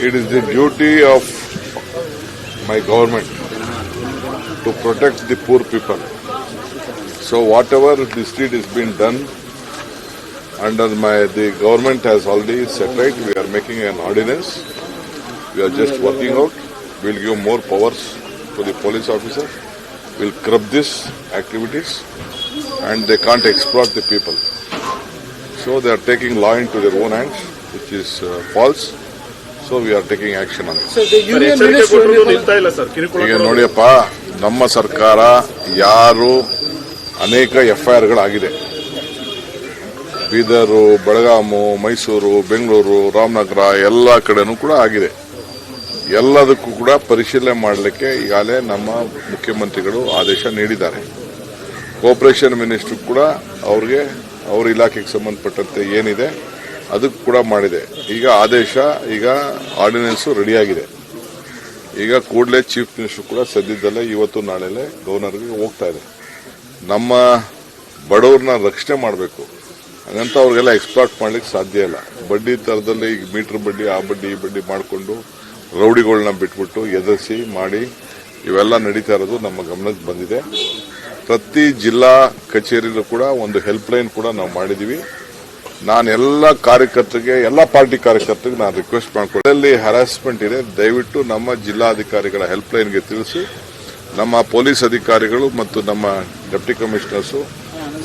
It is the duty of my government to protect the poor people. So whatever this deed is being done under the government has already set right. We are making an ordinance. We are just working out. We will give more powers to the police officer. We will curb these activities and they can't exploit the people. So they are taking law into their own hands, which is false. So we are taking action on it. So the union minister ಈಗ ನೋಡಿಯಪ್ಪ, ನಮ್ಮ ಸರ್ಕಾರ ಯಾರು ಅನೇಕ FIRಗಳಾಗಿದೆ. ಬೀದರು, ಬೆಳಗಾಮು, ಮೈಸೂರು, ಬೆಂಗಳೂರು, ರಾಮನಗರ ಎಲ್ಲ ಕಡೆನೂ ಕೂಡ ಆಗಿದೆ. ಎಲ್ಲದಕ್ಕೂ ಕೂಡ ಪರಿಶೀಲನೆ ಮಾಡಲಿಕ್ಕೆ ಈಗಾಗಲೇ ನಮ್ಮ ಮುಖ್ಯಮಂತ್ರಿಗಳು ಆದೇಶ ನೀಡಿದ್ದಾರೆ. ಕೋಆಪರೇಷನ್ ಮಿನಿಸ್ಟರ್ ಕೂಡ ಅವ್ರಿಗೆ ಅವ್ರ ಇಲಾಖೆಗೆ ಸಂಬಂಧಪಟ್ಟಂತೆ ಏನಿದೆ ಅದಕ್ಕೂ ಕೂಡ ಮಾಡಿದೆ. ಈಗ ಆದೇಶ, ಈಗ ಆರ್ಡಿನೆನ್ಸ್ ರೆಡಿಯಾಗಿದೆ. ಈಗ ಕೂಡಲೇ ಚೀಫ್ ಮಿನಿಸ್ಟರ್ ಕೂಡ ಸದ್ಯದಲ್ಲೇ ಇವತ್ತು ನಾಳೆಲೆ ಗವರ್ನರ್ಗೆ ಹೋಗ್ತಾ ಇದೆ. ನಮ್ಮ ಬಡವ್ರನ್ನ ರಕ್ಷಣೆ ಮಾಡಬೇಕು, ಹಾಗಂತ ಅವ್ರಿಗೆಲ್ಲ ಎಕ್ಸ್ಪ್ಲಾಟ್ ಮಾಡ್ಲಿಕ್ಕೆ ಸಾಧ್ಯ ಇಲ್ಲ. ಬಡ್ಡಿ ತರದಲ್ಲಿ ಈಗ ಮೀಟರ್ ಬಡ್ಡಿ, ಆ ಬಡ್ಡಿ ಈ ಬಡ್ಡಿ ಮಾಡಿಕೊಂಡು ರೌಡಿಗಳನ್ನ ಬಿಟ್ಬಿಟ್ಟು ಎದುರಿಸಿ ಮಾಡಿ ಇವೆಲ್ಲ ನಡೀತಾ ಇರೋದು ನಮ್ಮ ಗಮನಕ್ಕೆ ಬಂದಿದೆ. ಪ್ರತಿ ಜಿಲ್ಲಾ ಕಚೇರಿಯಲ್ಲೂ ಕೂಡ ಒಂದು ಹೆಲ್ಪ್ ಲೈನ್ ಕೂಡ ನಾವು ಮಾಡಿದೀವಿ. ನಾನು ಎಲ್ಲ ಕಾರ್ಯಕರ್ತರಿಗೆ, ಎಲ್ಲ ಪಾರ್ಟಿ ಕಾರ್ಯಕರ್ತರಿಗೆ ನಾನು ರಿಕ್ವೆಸ್ಟ್ ಮಾಡ್ಕೊಳ್ಳಿ, ಹರಾಸ್ಮೆಂಟ್ ಇದೆ, ದಯವಿಟ್ಟು ನಮ್ಮ ಜಿಲ್ಲಾಧಿಕಾರಿಗಳ ಹೆಲ್ಪ್ ಲೈನ್ಗೆ ತಿಳಿಸಿ. ನಮ್ಮ ಪೊಲೀಸ್ ಅಧಿಕಾರಿಗಳು ಮತ್ತು ನಮ್ಮ ಡೆಪ್ಟಿ ಕಮಿಷನರ್ಸು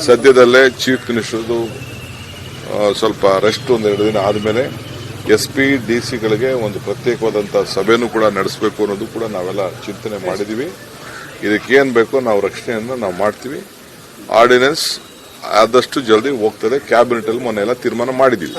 ಸದ್ಯದಲ್ಲೇ ಚೀಫ್ ಮಿನಿಸ್ಟರ್ದು ಸ್ವಲ್ಪ ರೆಸ್ಟ್ ಒಂದೆರಡು ದಿನ ಆದಮೇಲೆ SP DC ಒಂದು ಪ್ರತ್ಯೇಕವಾದಂತಹ ಸಭೆನೂ ಕೂಡ ನಡೆಸಬೇಕು ಅನ್ನೋದು ಕೂಡ ನಾವೆಲ್ಲ ಚಿಂತನೆ ಮಾಡಿದೀವಿ. ಇದಕ್ಕೇನು ಬೇಕೋ ನಾವು ರಕ್ಷಣೆಯನ್ನು ನಾವು ಮಾಡ್ತೀವಿ. ಆರ್ಡಿನೆನ್ಸ್ ಆದಷ್ಟು ಜಲ್ದಿ ಹೋಗ್ತದೆ. ಕ್ಯಾಬಿನೆಟ್ ಅಲ್ಲಿ ಮೊನ್ನೆ ಎಲ್ಲ ತೀರ್ಮಾನ ಮಾಡಿದೀವಿ.